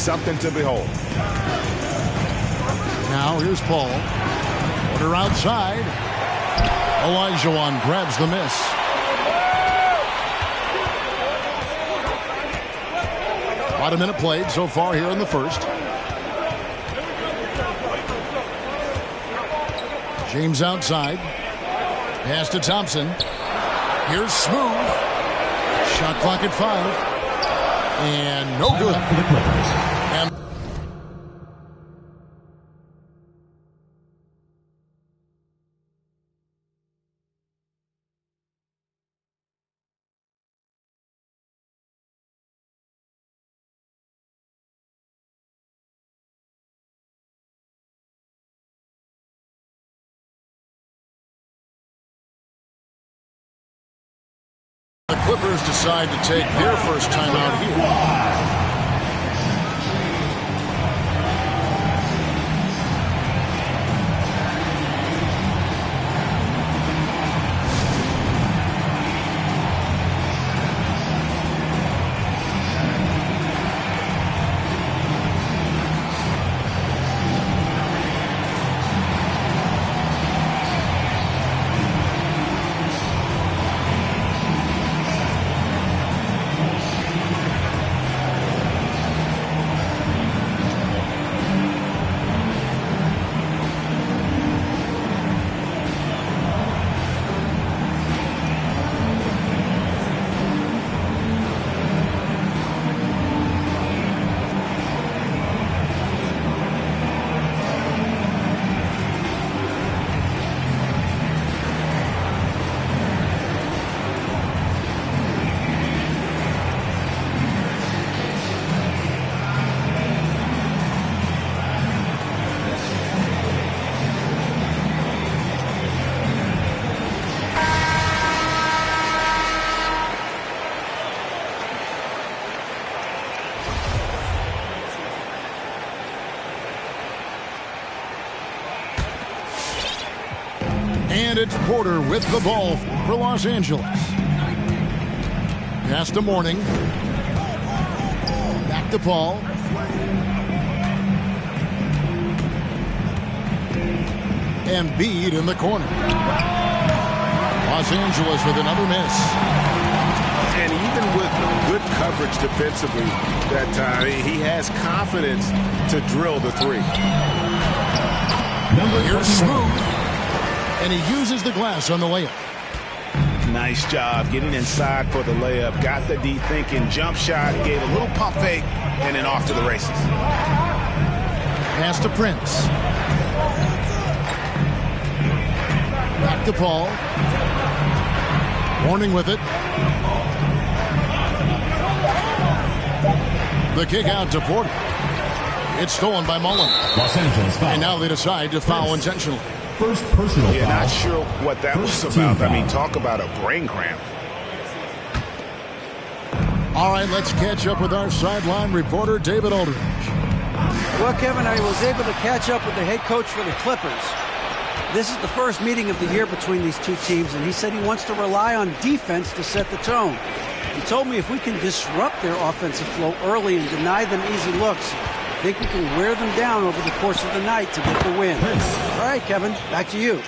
something to behold. Now here's Paul. Order outside. Olajuwon grabs the miss. About a minute played so far here in the first. James outside. Pass to Thompson. Here's Smooth. Shot clock at 5. And no good. And the Clippers decide to take their first timeout here. And it's Porter with the ball for Los Angeles. Pass to Mourning. Back to Paul. Embiid in the corner. Los Angeles with another miss. And even with good coverage defensively that time, he has confidence to drill the three. Here's Smooth. And he uses the glass on the layup. Nice job getting inside for the layup. Got the D thinking. Jump shot. Gave a little pump fake. And then off to the races. Pass to Prince. Back to Paul. Warning with it. The kick out to Porter. It's stolen by Mullen. Los Angeles foul. And now they decide to foul intentionally. First personal foul. Not sure what that was about. I mean, talk about a brain cramp. All right, let's catch up with our sideline reporter, David Aldridge. Well, Kevin, I was able to catch up with the head coach for the Clippers. This is the first meeting of the year between these two teams, and he said he wants to rely on defense to set the tone. He told me if we can disrupt their offensive flow early and deny them easy looks, I think we can wear them down over the course of the night to get the win. All right, Kevin, back to you.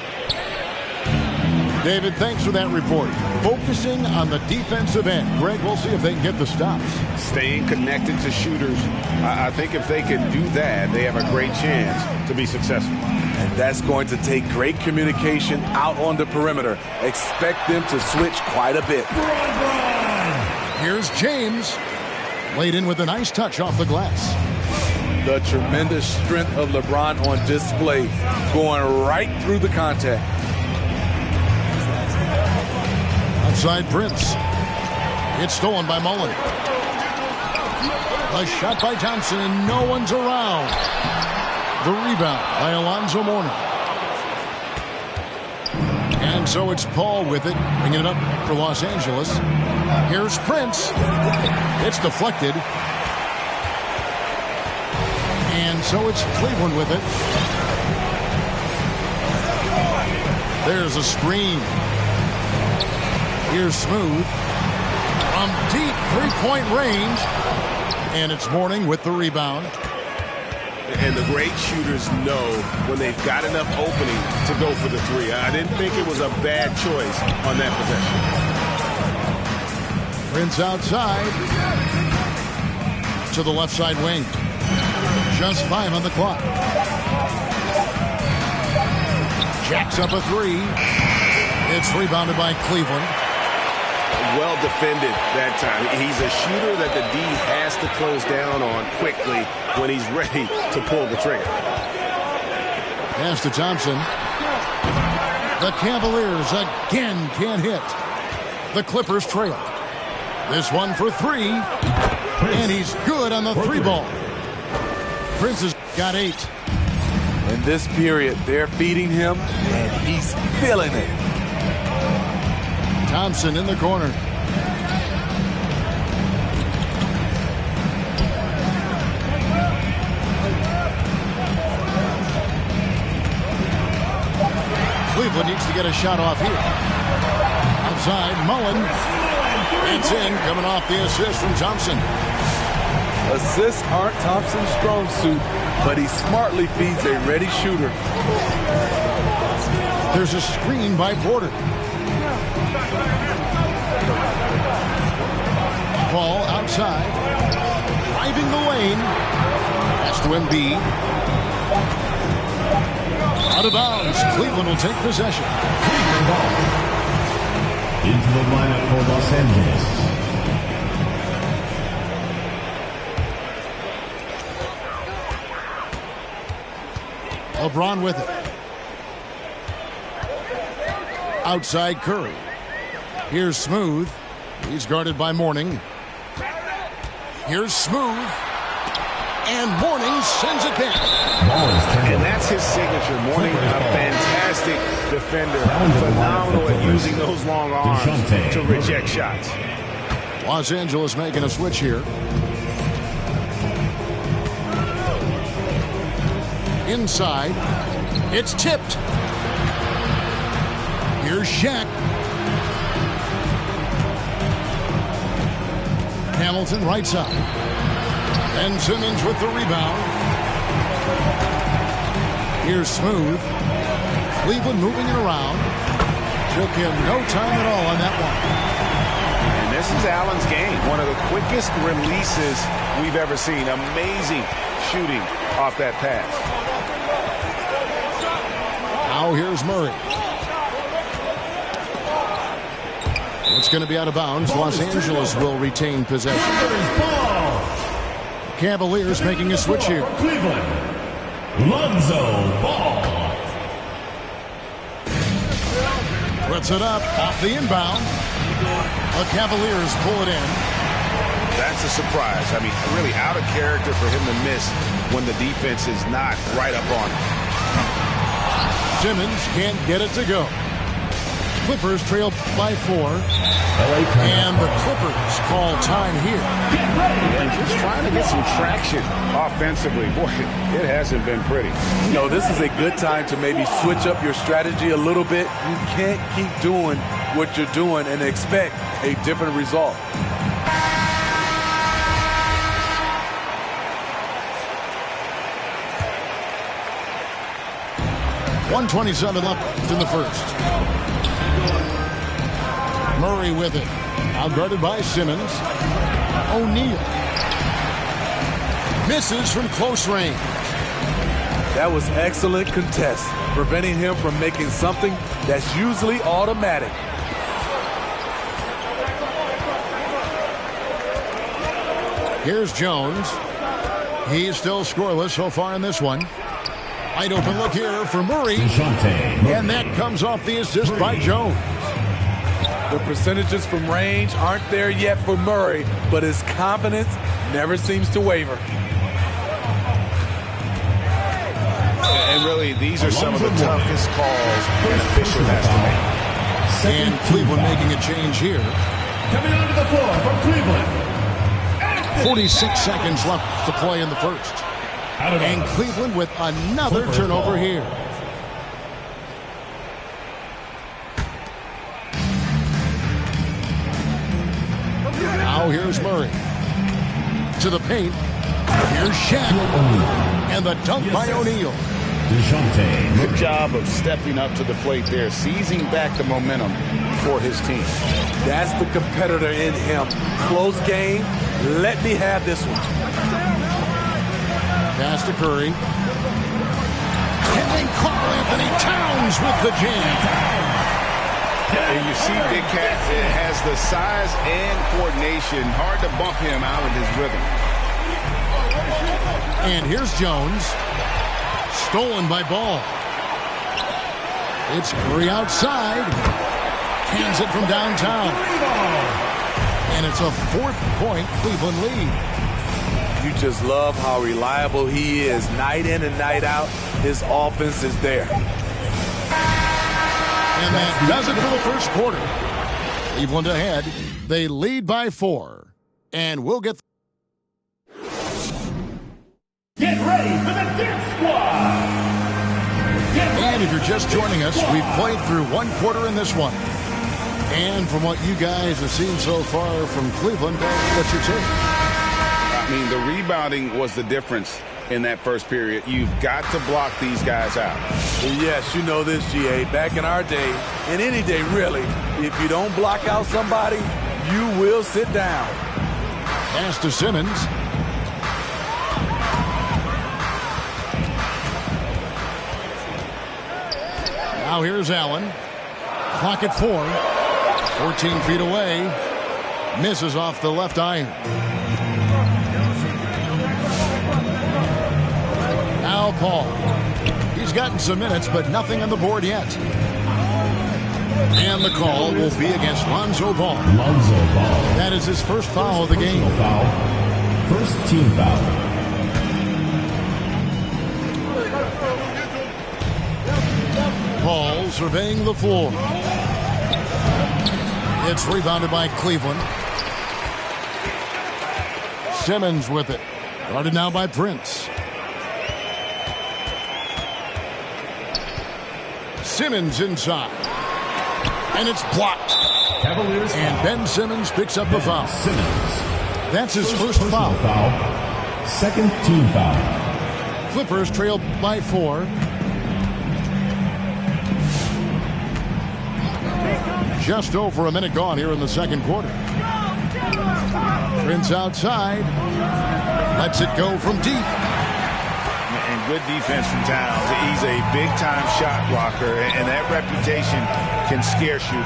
David, thanks for that report. Focusing on the defensive end. Greg, we'll see if they can get the stops. Staying connected to shooters. I think if they can do that, they have a great chance to be successful. And that's going to take great communication out on the perimeter. Expect them to switch quite a bit. Here's James. Laid in with a nice touch off the glass. The tremendous strength of LeBron on display, going right through the contact. Outside Prince. It's stolen by Mullen. A shot by Thompson, and no one's around. The rebound by Alonzo Mourning. And so it's Paul with it, bringing it up for Los Angeles. Here's Prince. It's deflected. And so it's Cleveland with it. There's a screen. Here's Smooth from deep three-point range. And it's Mourning with the rebound. And the great shooters know when they've got enough opening to go for the three. I didn't think it was a bad choice on that possession. Prince outside to the left side wing. Just 5 on the clock. Jacks up a three. It's rebounded by Cleveland. Well defended that time. He's a shooter that the D has to close down on quickly when he's ready to pull the trigger. Pass to Thompson. The Cavaliers again can't hit. The Clippers trail. This one for three. And he's good on the three ball. Prince has got 8. In this period, they're feeding him, and he's feeling it. Thompson in the corner. Cleveland needs to get a shot off here. Outside, Mullen. It's in, coming off the assist from Thompson. Assists aren't Thompson's strong suit, but he smartly feeds a ready shooter. There's a screen by Porter. Ball outside. Driving the lane. Pass to Embiid. Out of bounds. Cleveland will take possession. Cleveland ball. Into the lineup for Los Angeles. LeBron with it. Outside Curry. Here's Smooth. He's guarded by Mourning. Here's Smooth. And Mourning sends it back. And that's his signature. Mourning, a fantastic defender. Phenomenal at using those long arms to reject shots. Los Angeles making a switch here. Inside. It's tipped. Here's Shaq. Hamilton right side. And Simmons with the rebound. Here's Smooth. Cleveland moving it around. Took him no time at all on that one. And this is Allen's game. One of the quickest releases we've ever seen. Amazing shooting off that pass. Now here's Murray. It's going to be out of bounds. Los Angeles will retain possession. Cavaliers making a switch here. Cleveland. Lonzo Ball. Puts it up off the inbound. The Cavaliers pull it in. That's a surprise. I mean, really out of character for him to miss when the defense is not right up on him. Simmons can't get it to go. Clippers trail by 4. And the Clippers call time here. And just trying to get some traction offensively. Boy, it hasn't been pretty. You know, this is a good time to maybe switch up your strategy a little bit. You can't keep doing what you're doing and expect a different result. .127 left in the first. Murray with it. Outguarded by Simmons. O'Neal. Misses from close range. That was excellent contest, preventing him from making something that's usually automatic. Here's Jones. He's still scoreless so far in this one. Wide open look here for Murray. And that comes off the assist by Jones. The percentages from range aren't there yet for Murray, but his confidence never seems to waver. And really, these are some of the toughest calls an official has to make. And Cleveland making a change here. Coming onto the floor from Cleveland. 46 seconds left to play in the first. And Cleveland with another turnover here. Now here's Murray. into the paint. Here's Shaq. And the dunk by O'Neal. Good job of stepping up to the plate there, seizing back the momentum for his team. That's the competitor in him. Close game. Let me have this one. Pass to Curry. And then Karl Anthony Towns with the jam. And you see Big Cat has the size and coordination. Hard to bump him out of his rhythm. And here's Jones. Stolen by Ball. It's Curry outside. Hands it from downtown. And it's a 4-point Cleveland lead. You just love how reliable he is. Night in and night out, his offense is there. And that does it for the first quarter. Cleveland ahead. They lead by 4. And we'll get ready for the Dip Squad. And if you're just joining us, we've played through one quarter in this one. And from what you guys have seen so far from Cleveland, what's your take? I mean, the rebounding was the difference in that first period. You've got to block these guys out. Well, yes, you know this, GA. Back in our day, and any day really, if you don't block out somebody, you will sit down. Pass to Simmons. Now here's Allen. Clock at 4. 14 feet away. Misses off the left iron. Now Paul. He's gotten some minutes, but nothing on the board yet. And the call will be against Lonzo Ball. That is his first foul of the game. First team foul. Paul surveying the floor. It's rebounded by Cleveland. Simmons with it. Guarded now by Prince. Simmons inside. And it's blocked. Cavaliers. And Ben Simmons picks up the foul. Simmons. That's his first foul. Second team foul. Clippers trail by 4. Just over a minute gone here in the second quarter. Prince outside. Lets it go from deep. And good defense from Towns. He's a big-time shot blocker, and that reputation can scare shooters.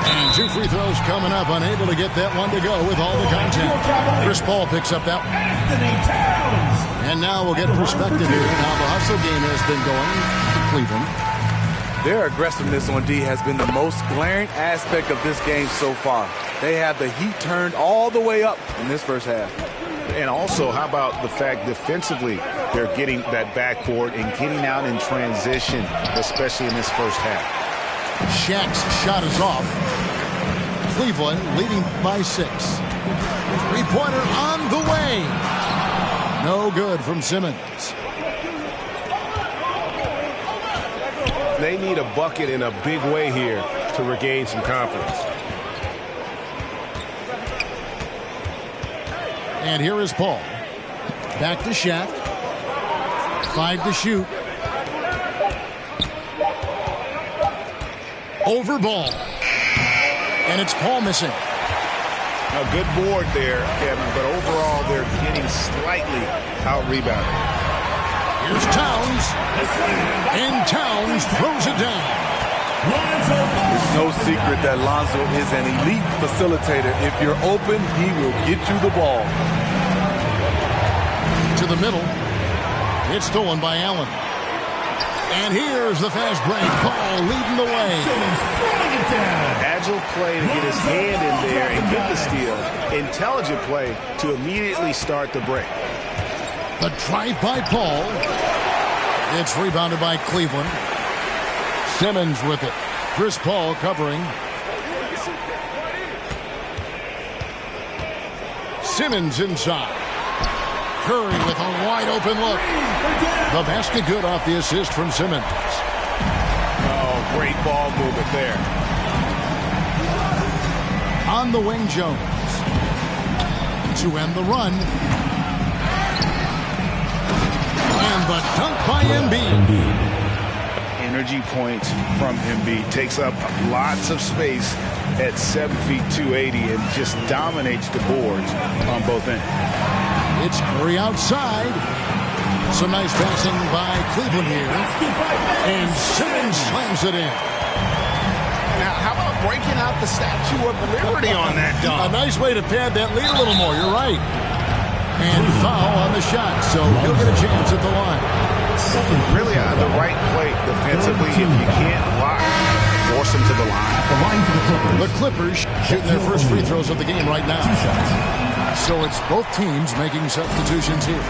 And 2 free throws coming up. Unable to get that one to go with all the contact. Chris Paul picks up that. Anthony Towns. And now we'll get perspective here on how the hustle game has been going for Cleveland. Their aggressiveness on D has been the most glaring aspect of this game so far. They have the heat turned all the way up in this first half. And also, how about the fact defensively they're getting that backboard and getting out in transition, especially in this first half. Shaq's shot is off. Cleveland leading by 6. Three-pointer on the way. No good from Simmons. They need a bucket in a big way here to regain some confidence. And here is Paul. Back to Shaq. 5 to shoot. Over Ball. And it's Paul missing. A good board there, Kevin, but overall they're getting slightly out-rebounded. Here's Towns. And Towns throws it down. It's no secret that Lonzo is an elite facilitator. If you're open, he will get you the ball. To the middle. It's stolen by Allen. And here's the fast break. Paul leading the way. Agile play to get his hand in there and get the steal. Intelligent play to immediately start the break. The drive by Paul. It's rebounded by Cleveland. Simmons with it. Chris Paul covering. Simmons inside. Curry with a wide open look. The basket good off the assist from Simmons. Oh, Great ball movement there. On the wing, Jones. To end the run. And the dunk by Embiid. Energy points from Embiid. Takes up lots of space at 7 feet 280 and just dominates the boards on both ends. It's Curry outside. Some nice passing by Cleveland here. And Simmons slams it in. Now, how about breaking out the Statue of Liberty on that dunk? A nice way to pad that lead a little more. You're right. And foul on the shot, so he'll get a chance at the line. Really out of the right play defensively. If you can't block, force him to the line. The Clippers shooting their first free throws of the game right now. So it's both teams making substitutions here.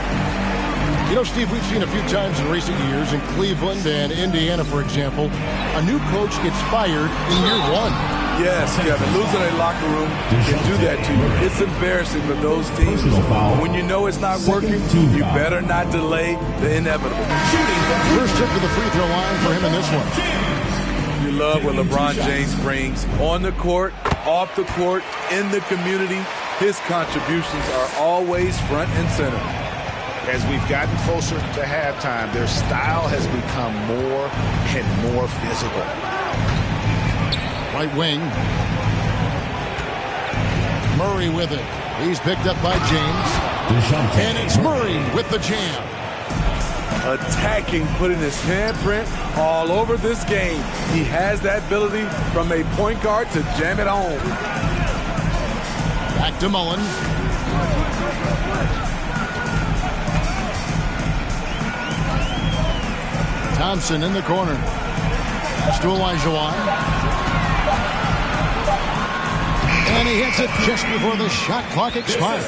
You know, Steve, we've seen a few times in recent years in Cleveland and Indiana, for example, a new coach gets fired in year one. Yes, Kevin, losing a locker room can do that to you. It's embarrassing for those teams. When you know it's not working, you better not delay the inevitable. First trip to the free throw line for him in this one. You love what LeBron James brings on the court, off the court, in the community. His contributions are always front and center. As we've gotten closer to halftime, their style has become more and more physical. Right wing. Murray with it. He's picked up by James. And it's Murray with the jam. Attacking, putting his handprint all over this game. He has that ability from a point guard to jam it home. Back to Mullen. Thompson in the corner. Pass to Olajuwon. And he hits it just before the shot clock expires.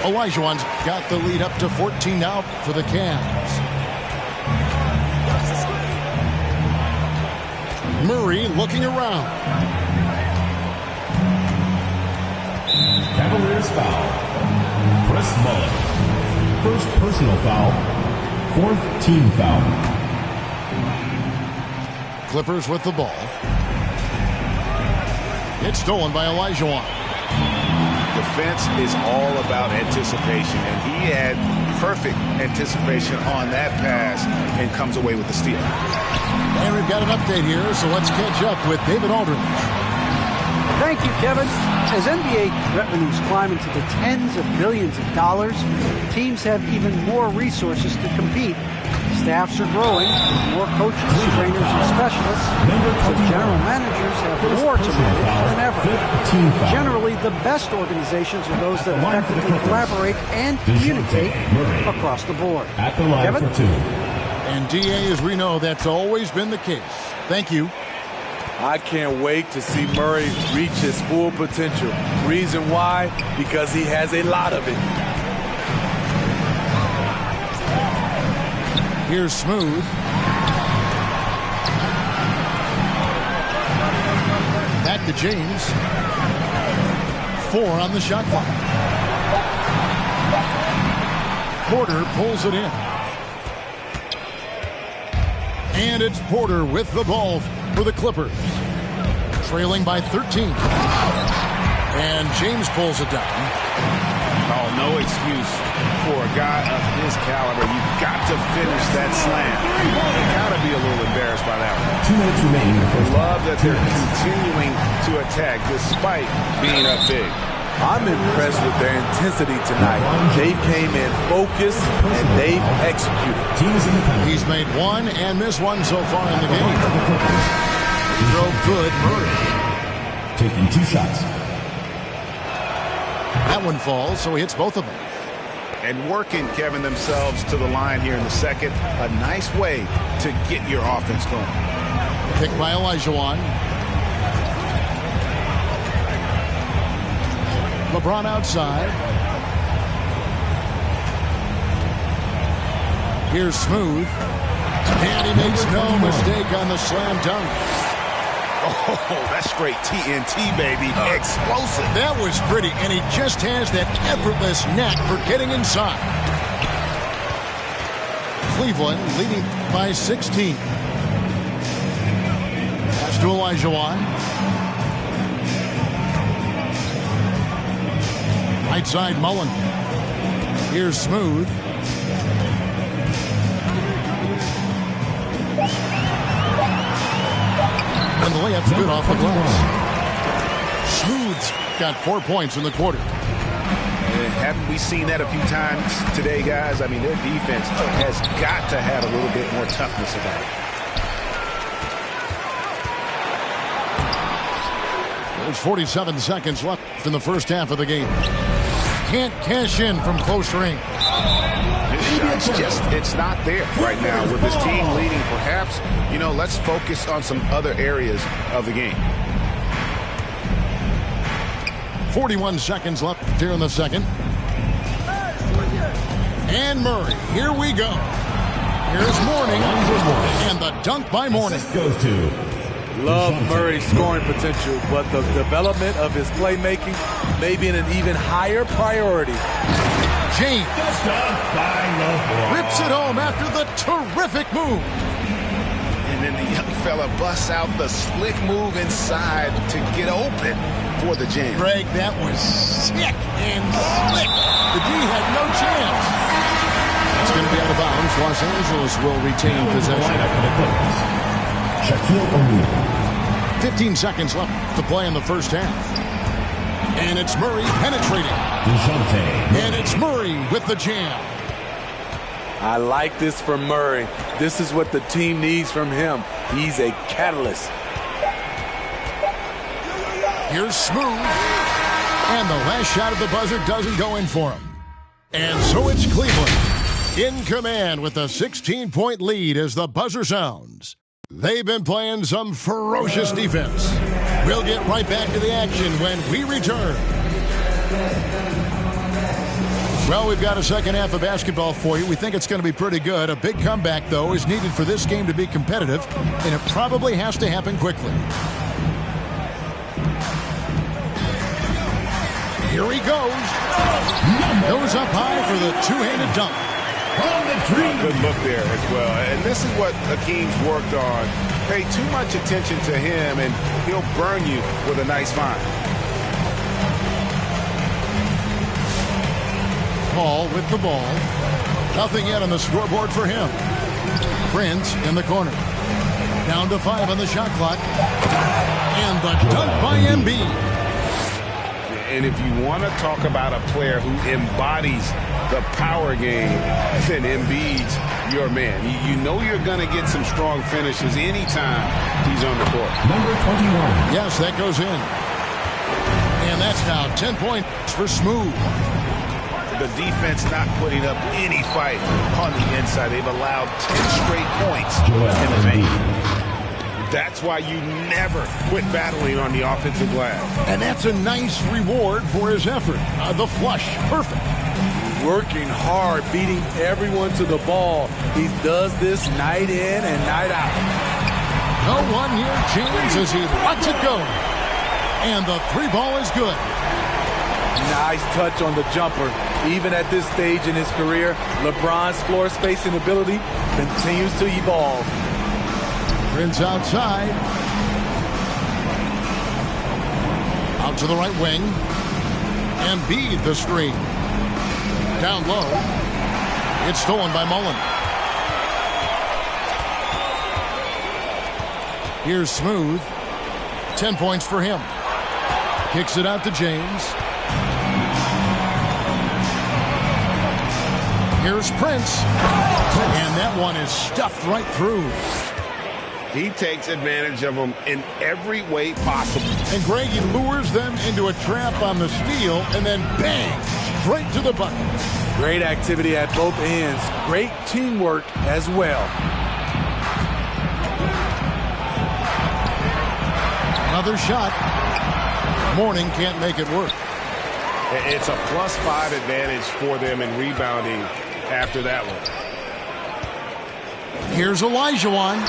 Olajuwon's got the lead up to 14 now for the Cavs. Murray looking around. Cavaliers foul. Chris Mullen. First personal foul. Fourth team foul. Clippers with the ball. It's stolen by Olajuwon. Defense is all about anticipation, and he had perfect anticipation on that pass and comes away with the steal. And we've got an update here, so let's catch up with David Aldridge. Thank you, Kevin. As NBA revenues climb into the tens of billions of dollars, teams have even more resources to compete. Staffs are growing, more coaches, trainers, and specialists, so general managers have more to manage than ever. Generally, the best organizations are those that effectively collaborate and communicate across the board. At the line Kevin? for two. And DA, as we know, that's always been the case. Thank you. I can't wait to see Murray reach his full potential. Reason why? Because he has a lot of it. Here's Smooth. Back to James. 4 on the shot clock. Porter pulls it in. And it's Porter with the ball for the Clippers. Trailing by 13. And James pulls it down. Oh, no excuse for a guy of his caliber. You've got to finish that slam. You've got to be a little embarrassed by that one. 2 minutes remaining in the first half. Love that they're continuing to attack despite being up big. I'm impressed with their intensity tonight. They came in focused and they've executed. Teams in the penalty. He's made one and missed one so far in the game. Throw good, Murray. Taking 2 shots. That one falls, so he hits both of them. And working, Kevin, themselves to the line here in the second. A nice way to get your offense going. Picked by Olajuwon. LeBron outside. Here's Smooth. And he makes no mistake on the slam dunk. Oh, that's straight TNT, baby. Explosive. That was pretty, and he just has that effortless knack for getting inside. Cleveland leading by 16. to Olajuwon. Right side, Mullen. Here's Smooth. And the layup's good off the glass. Smooth's got 4 points in the quarter. Haven't we seen that a few times today, guys? I mean, their defense has got to have a little bit more toughness about it. There's 47 seconds left in the first half of the game. Can't cash in from close range. This shot's it's not there right now with this team leading. Perhaps, let's focus on some other areas of the game. 41 seconds left here in the second. And Murray, here we go. Here's Mourning, and the dunk by Mourning. Goes to Love Murray's scoring potential, but the development of his playmaking may be an even higher priority. James rips it home after the terrific move. And then the young fella busts out the slick move inside to get open for the jam. Greg, that was sick and slick. The D had no chance. It's going to be out of bounds. Los Angeles will retain possession. Shaquille O'Neal. 15 seconds left to play in the first half. And it's Murray penetrating. And it's Murray with the jam. I like this from Murray. This is what the team needs from him. He's a catalyst. Here's Smooth. And the last shot of the buzzer doesn't go in for him. And so it's Cleveland in command with a 16-point lead as the buzzer sounds. They've been playing some ferocious defense. We'll get right back to the action when we return. Well, we've got a second half of basketball for you. We think it's going to be pretty good. A big comeback, though, is needed for this game to be competitive, and it probably has to happen quickly. Here he goes. Goes up high for the two-handed dunk. Good look there as well. And this is what Hakeem's worked on. Pay too much attention to him, and he'll burn you with a nice find. Paul with the ball. Nothing yet on the scoreboard for him. Prince in the corner. Down to 5 on the shot clock. And the dunk by Embiid. And if you want to talk about a player who embodies the power game, then Embiid's your man. You know you're going to get some strong finishes anytime he's on the court. Number 21. Yes, that goes in. And that's now 10 points for Smooth. The defense not putting up any fight on the inside. They've allowed 10 straight points in the paint. That's why you never quit battling on the offensive glass. And that's a nice reward for his effort. The flush, perfect. Working hard, beating everyone to the ball. He does this night in and night out. No one near James as he lets it go. And the three ball is good. Nice touch on the jumper. Even at this stage in his career, LeBron's floor spacing ability continues to evolve. Prince outside. Out to the right wing. Embiid the screen. Down low. It's stolen by Mullen. Here's Smooth. 10 points for him. Kicks it out to James. Here's Prince. And that one is stuffed right through. He takes advantage of them in every way possible. And Greg, he lures them into a trap on the steal, and then bang, straight to the bucket. Great activity at both ends. Great teamwork as well. Another shot. Mourning can't make it work. It's a +5 advantage for them in rebounding after that one. Here's Olajuwon.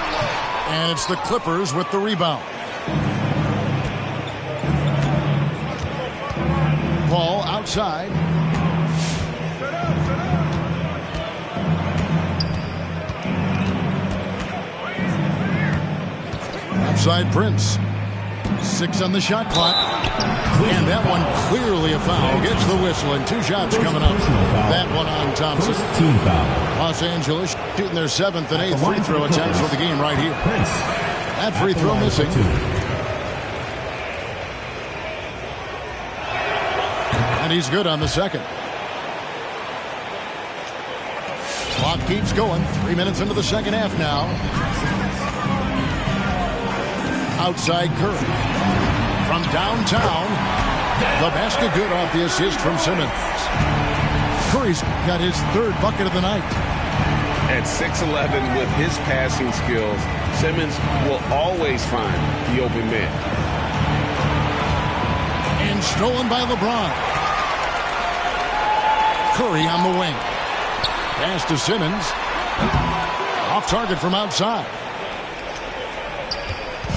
And it's the Clippers with the rebound. Paul outside. side, Prince. 6 on the shot clock. And that one clearly a foul. Gets the whistle, and 2 shots coming up. That one on Thompson. Team foul. Los Angeles shooting their 7th and 8th free throw attempts for the game right here. That free throw missing. And he's good on the second. Clock keeps going. 3 minutes into the second half now. Outside Curry. From downtown. The basket good off the assist from Simmons. Curry's got his 3rd bucket of the night. At 6'11" with his passing skills, Simmons will always find the open man. And stolen by LeBron. Curry on the wing. Pass to Simmons. Off target from outside.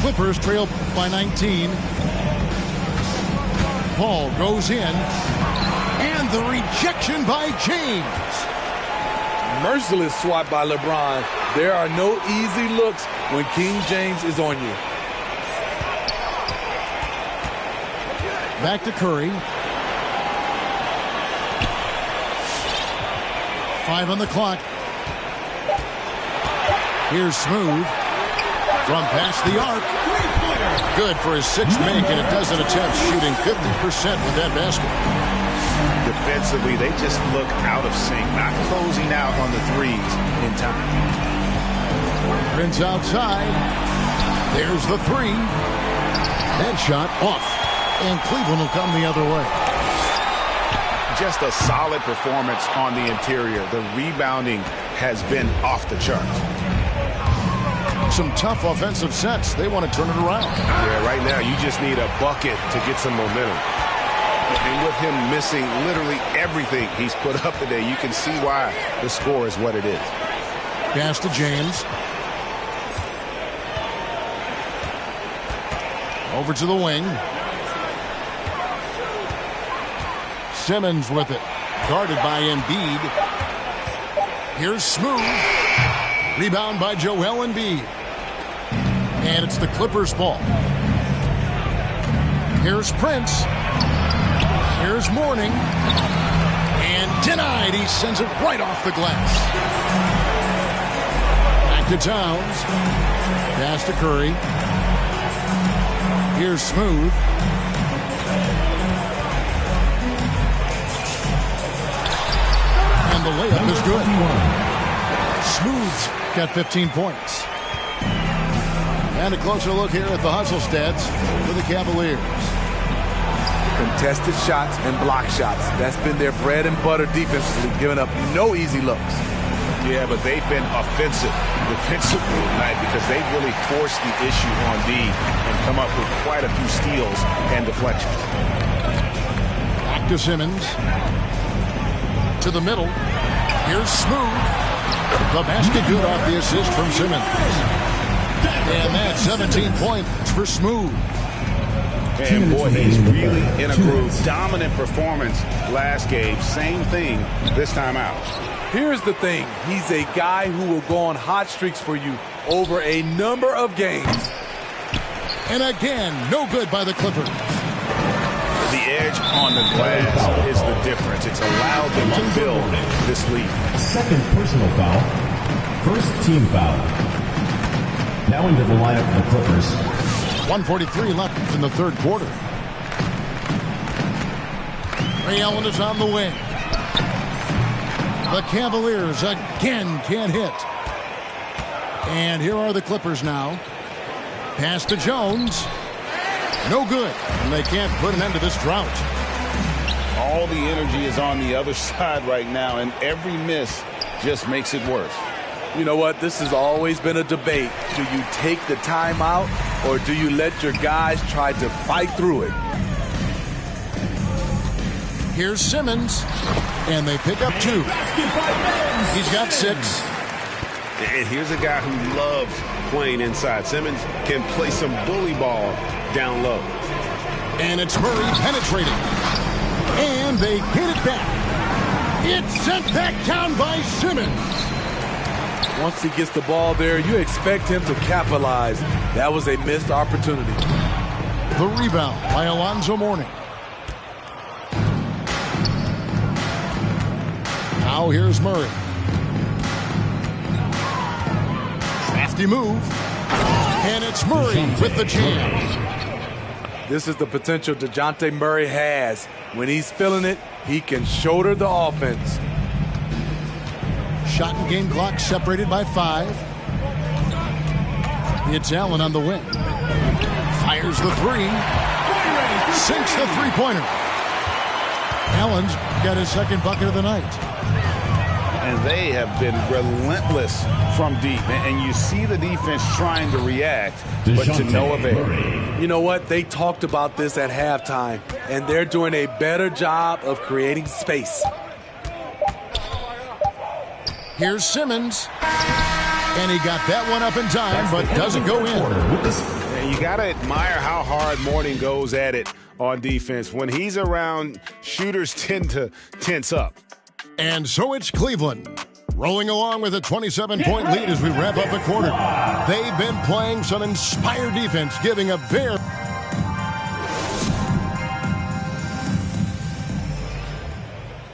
Clippers trail by 19. Paul goes in. And the rejection by James. Merciless swat by LeBron. There are no easy looks when King James is on you. Back to Curry. 5 on the clock. Here's Smooth. From past the arc. Good for his 6th make, and a dozen attempts, shooting 50% with that basket. Defensively, they just look out of sync, not closing out on the threes in time. Prince outside. There's the 3. Headshot off. And Cleveland will come the other way. Just a solid performance on the interior. The rebounding has been off the charts. Some tough offensive sets. They want to turn it around. Yeah, right now you just need a bucket to get some momentum. And with him missing literally everything he's put up today, you can see why the score is what it is. Pass to James. Over to the wing. Simmons with it. Guarded by Embiid. Here's Smooth. Rebound by Joel Embiid. And it's the Clippers' ball. Here's Prince. Here's Mourning. And denied. He sends it right off the glass. Back to Towns. Pass to Curry. Here's Smooth. And the layup is good. Smooth's got 15 points. And a closer look here at the hustle stats for the Cavaliers. Contested shots and block shots. That's been their bread and butter defensively, giving up no easy looks. Yeah, but they've been offensive defensively tonight because they've really forced the issue on D and come up with quite a few steals and deflections. Back to Simmons. To the middle. Here's Smooth. The basket good off the assist from Simmons. And that's 17 points for Smooth. And boy, he's really in a groove. Dominant performance last game. Same thing this time out. Here's the thing. He's a guy who will go on hot streaks for you over a number of games. And again, no good by the Clippers. The edge on the glass is the difference. It's allowed them to build this lead. 2nd personal foul. 1st team foul. Now into the lineup for the Clippers. 1:43 left in the 3rd quarter. Ray Allen is on the wing. The Cavaliers again can't hit. And here are the Clippers now. Pass to Jones. No good. And they can't put an end to this drought. All the energy is on the other side right now, and every miss just makes it worse. You know what? This has always been a debate. Do you take the timeout or do you let your guys try to fight through it? Here's Simmons. And they pick up 2. He's got 6. And here's a guy who loves playing inside. Simmons can play some bully ball down low. And it's Murray penetrating. And they get it back. It's sent back down by Simmons. Once he gets the ball there, you expect him to capitalize. That was a missed opportunity. The rebound by Alonzo Mourning. Now here's Murray. Crafty move. And it's Murray with the jam. This is the potential DeJounte Murray has. When he's feeling it, he can shoulder the offense. Shot and game clock separated by 5. It's Allen on the wing. Fires the 3. Sinks the three-pointer. Allen's got his second bucket of the night. And they have been relentless from deep. And you see the defense trying to react, but to no avail. You know what? They talked about this at halftime, and they're doing a better job of creating space. Here's Simmons. And he got that one up in time, but doesn't go in. And you got to admire how hard Mourning goes at it on defense. When he's around, shooters tend to tense up. And so it's Cleveland, rolling along with a 27-point lead as we wrap up the quarter. They've been playing some inspired defense, giving a very...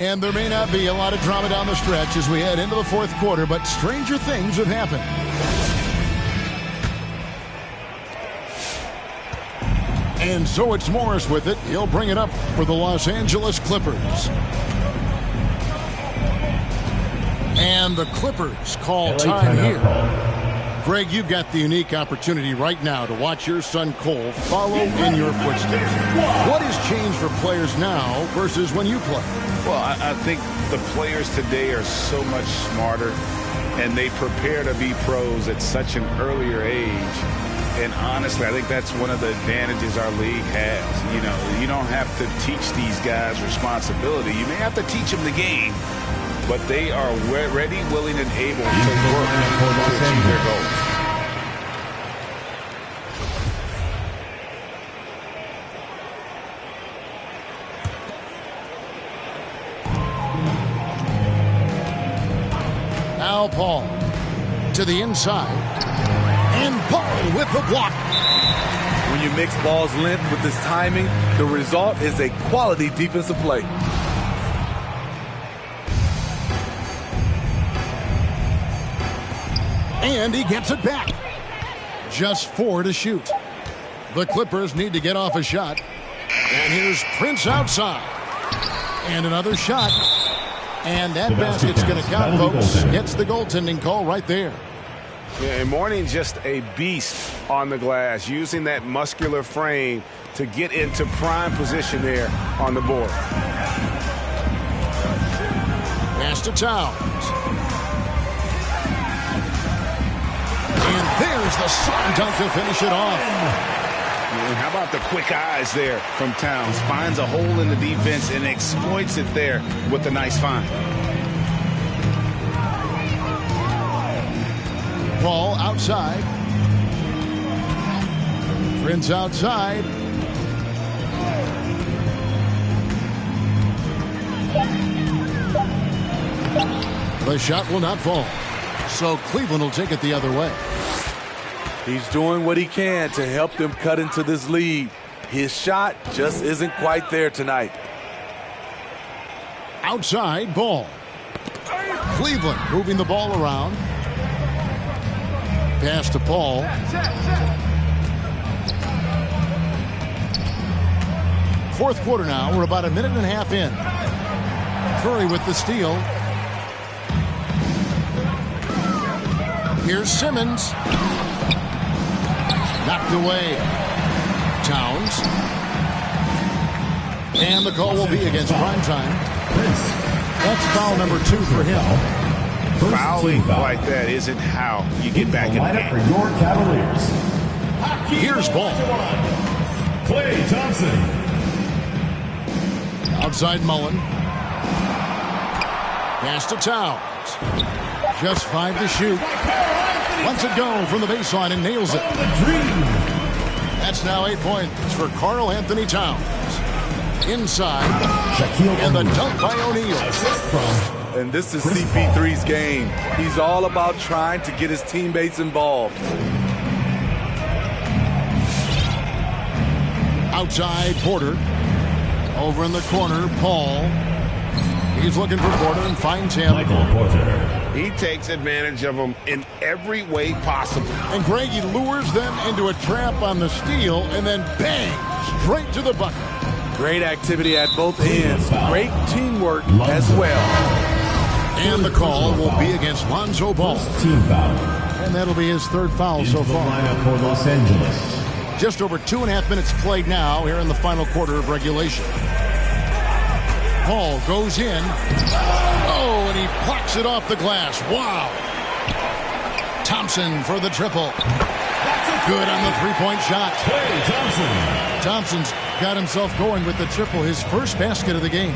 And there may not be a lot of drama down the stretch as we head into the fourth quarter, but stranger things have happened. And so it's Morris with it. He'll bring it up for the Los Angeles Clippers. And the Clippers call time here. Greg, you've got the unique opportunity right now to watch your son Cole follow in your footsteps. What has changed for players now versus when you played? Well, I think the players today are so much smarter, and they prepare to be pros at such an earlier age. And honestly, I think that's one of the advantages our league has. You know, you don't have to teach these guys responsibility. You may have to teach them the game, but they are ready, willing, and able to work to achieve their goals. Now Paul to the inside. And Paul with the block. When you mix ball's length with his timing, the result is a quality defensive play. And he gets it back. Just 4 to shoot. The Clippers need to get off a shot. And here's Prince outside. And another shot. And that basket's going to count, folks. Gets the goaltending call right there. Yeah, and Mourning's just a beast on the glass, using that muscular frame to get into prime position there on the board. Pass to Towns. And there's the slam dunk to finish it off. And how about the quick eyes there from Towns? Finds a hole in the defense and exploits it there with a nice find. Paul outside. Prince outside. The shot will not fall. So Cleveland will take it the other way. He's doing what he can to help them cut into this lead. His shot just isn't quite there tonight. Outside ball. Cleveland moving the ball around. Pass to Paul. Fourth quarter now. We're about a minute and a half in. Curry with the steal. Here's Simmons. Knocked away. Towns. And the call will be against Primetime. That's foul number 2 for him. Fouling like that isn't how you get back in the game. For your Cavaliers. Here's ball. Klay Thompson. Outside Mullen. Pass to Towns. Just 5 to shoot. Lets it go from the baseline and nails it. That's now 8 points for Karl Anthony Towns. Inside. And the dunk by O'Neal. Assist from And this is CP3's game. He's all about trying to get his teammates involved. Outside, Porter. Over in the corner, Paul. He's looking for Porter and finds him. Michael Porter. He takes advantage of them in every way possible. And Greg, he lures them into a trap on the steal and then bang, straight to the bucket. Great activity at both ends. Great teamwork as well. And the call will be against Lonzo Ball. Team foul. And that'll be his third foul so far. Lineup for Los Angeles. Just over 2.5 minutes played now here in the final quarter of regulation. Paul goes in. Oh, and he plucks it off the glass. Wow. Thompson for the triple. Good on the three-point shot. Klay Thompson. Thompson's got himself going with the triple, his first basket of the game.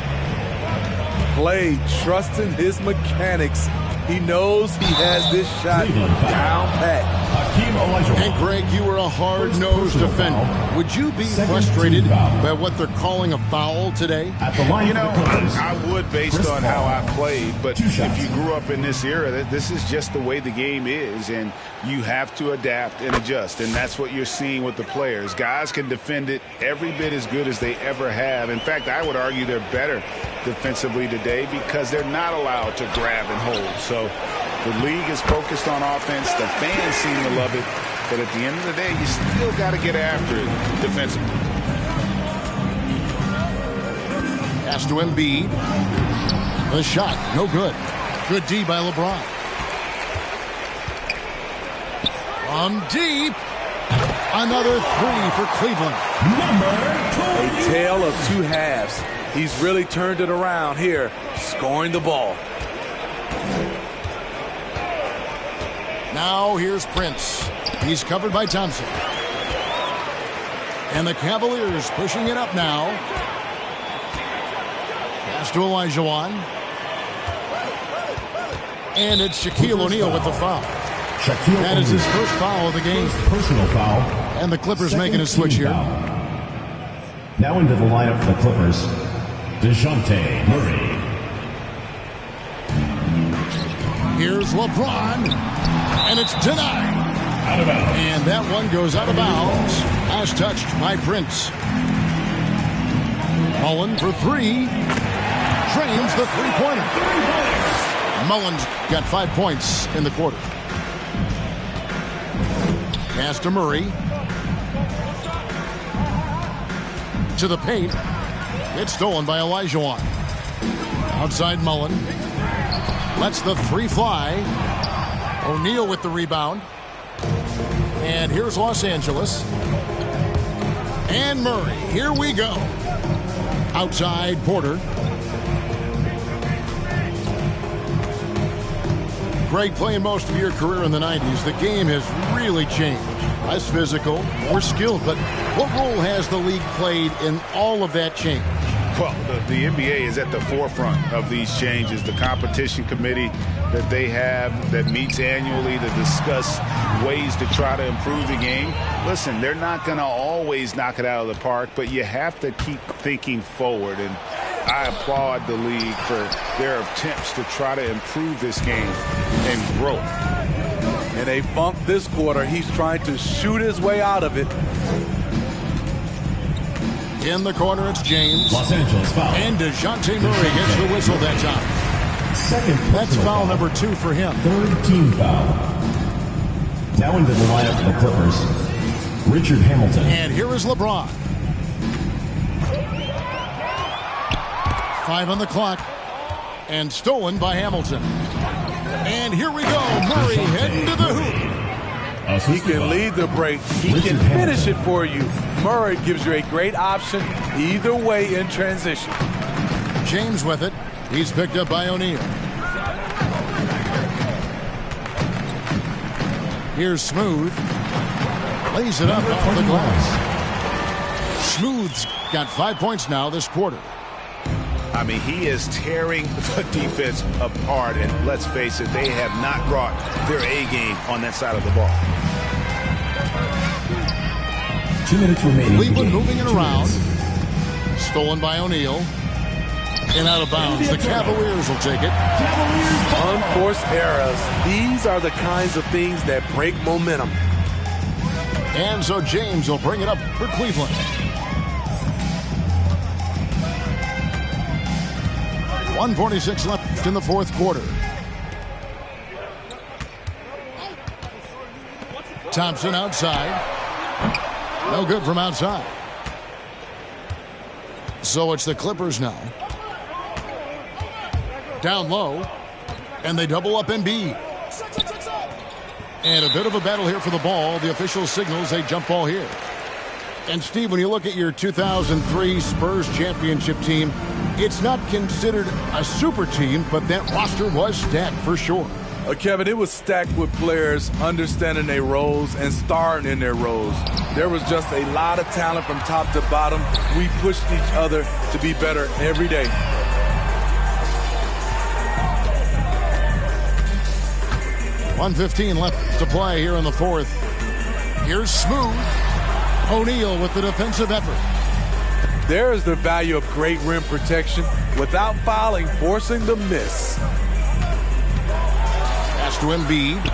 Klay trusting his mechanics. He knows he has this shot down pat. And Greg, you were a hard-nosed defender. Would you be frustrated by what they're calling a foul today? You know, I would based on how I played, but if you grew up in this era, this is just the way the game is, and you have to adapt and adjust, and that's what you're seeing with the players. Guys can defend it every bit as good as they ever have. In fact, I would argue they're better defensively today because they're not allowed to grab and hold. So the league is focused on offense. The fans seem to love it. But at the end of the day, you still got to get after it defensively. Pass to Embiid. The shot, no good. Good D by LeBron. From deep. Another three for Cleveland. A tale of two halves. He's really turned it around here, scoring the ball. Now here's Prince. He's covered by Thompson. And the Cavaliers pushing it up now. Pass to Olajuwon. And it's Shaquille O'Neal with the foul. That is his first foul of the game. Personal foul. And the Clippers making a switch here. Now into the lineup for the Clippers, DeJounte Murray. Here's LeBron. And it's denied. Out of bounds. And that one goes out of bounds as touched by Prince. Mullen for three. Drains the three-pointer. Mullen's got 5 points in the quarter. Pass to Murray. To the paint. It's stolen by Olajuwon. Outside Mullen. Lets the three fly. O'Neal with the rebound. And here's Los Angeles. And Murray. Here we go. Outside Porter. Greg, playing most of your career in the 90s, the game has really changed. Less physical, more skilled. But what role has the league played in all of that change? Well, the NBA is at the forefront of these changes. The competition committee that they have that meets annually to discuss ways to try to improve the game. Listen, they're not going to always knock it out of the park, but you have to keep thinking forward. And I applaud the league for their attempts to try to improve this game and grow. And they bumped this quarter. He's trying to shoot his way out of it. In the corner, it's James. Los Angeles foul. And DeJounte Murray gets the whistle that time. Second. That's foul number 2 for him. Third team foul. Now into the lineup for the Clippers, Richard Hamilton. And here is LeBron. 5 on the clock. And stolen by Hamilton. And here we go. Murray heading to the hoop. He can lead the break. He can finish it for you. Murray gives you a great option either way in transition. James with it. He's picked up by O'Neal. Here's Smooth. Lays it up off the glass. Smooth's got 5 points now this quarter. I mean, he is tearing the defense apart, and let's face it, they have not brought their A game on that side of the ball. 2 minutes remaining. Cleveland moving it around. Stolen by O'Neal. And out of bounds. The Cavaliers will take it. Unforced errors. These are the kinds of things that break momentum. And so James will bring it up for Cleveland. .146 left in the fourth quarter. Thompson outside. No good from outside. So it's the Clippers now. Down low. And they double up Embiid. And a bit of a battle here for the ball. The official signals a jump ball here. And Steve, when you look at your 2003 Spurs championship team, it's not considered a super team, but that roster was stacked for sure. Kevin, it was stacked with players understanding their roles and starting in their roles. There was just a lot of talent from top to bottom. We pushed each other to be better every day. .115 left to play here in the fourth. Here's Smooth. O'Neal with the defensive effort. There is the value of great rim protection without fouling, forcing the miss. Pass to Embiid.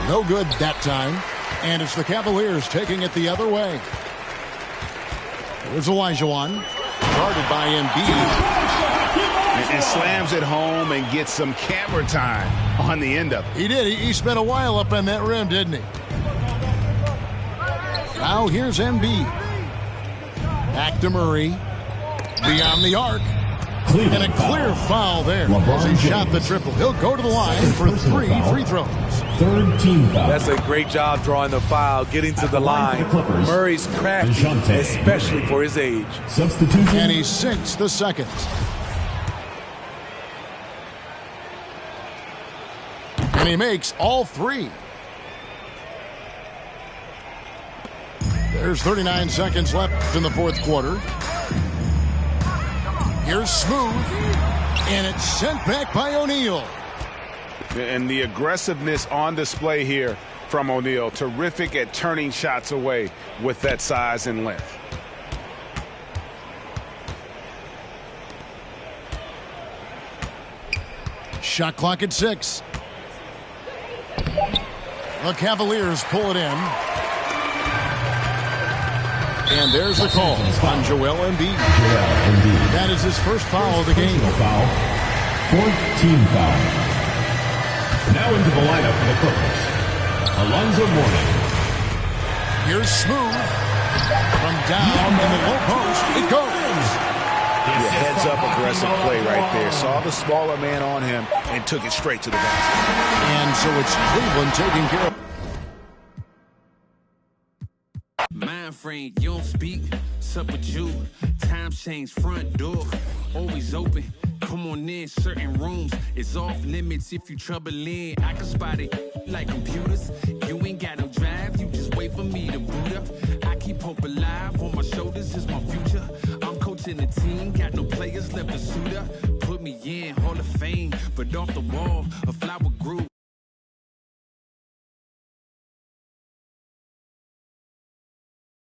No good that time. And it's the Cavaliers taking it the other way. Here's Olajuwon. Guarded by Embiid. And slams it home and gets some camera time on the end of it. He did. He spent a while up on that rim, didn't he? Now here's Embiid. Back to Murray. Beyond the arc. And a clear foul there as he shot the triple. He'll go to the line for 3 free throws. Third team foul. That's a great job drawing the foul, getting to the line. Murray's crafty, especially for his age. Substitution. And he sinks the second. And he makes all 3. There's 39 seconds left in the fourth quarter. Here's Smooth. And it's sent back by O'Neal. And the aggressiveness on display here from O'Neal. Terrific at turning shots away with that size and length. Shot clock at 6. The Cavaliers pull it in. And there's the call on Joel Embiid. That is his first foul of the game. Foul. Fourth team foul. Now into the lineup for the Clippers. Alonzo Mourning. Here's Smooth. From down in the low post, it goes. Yeah, heads-up aggressive play right there. Saw the smaller man on him and took it straight to the basket. And so it's Cleveland taking care of. Mind frame, you don't speak. Sup with you? Time change, front door always open. Come on in, certain rooms it's off limits. If you trouble in, I can spot it like computers. You ain't got no drive, you just wait for me to boot up. I keep hope alive, on my shoulders is my future. I'm coaching the team, got no players left to suit up. Put me in Hall of Fame, but off the wall, a flower grew.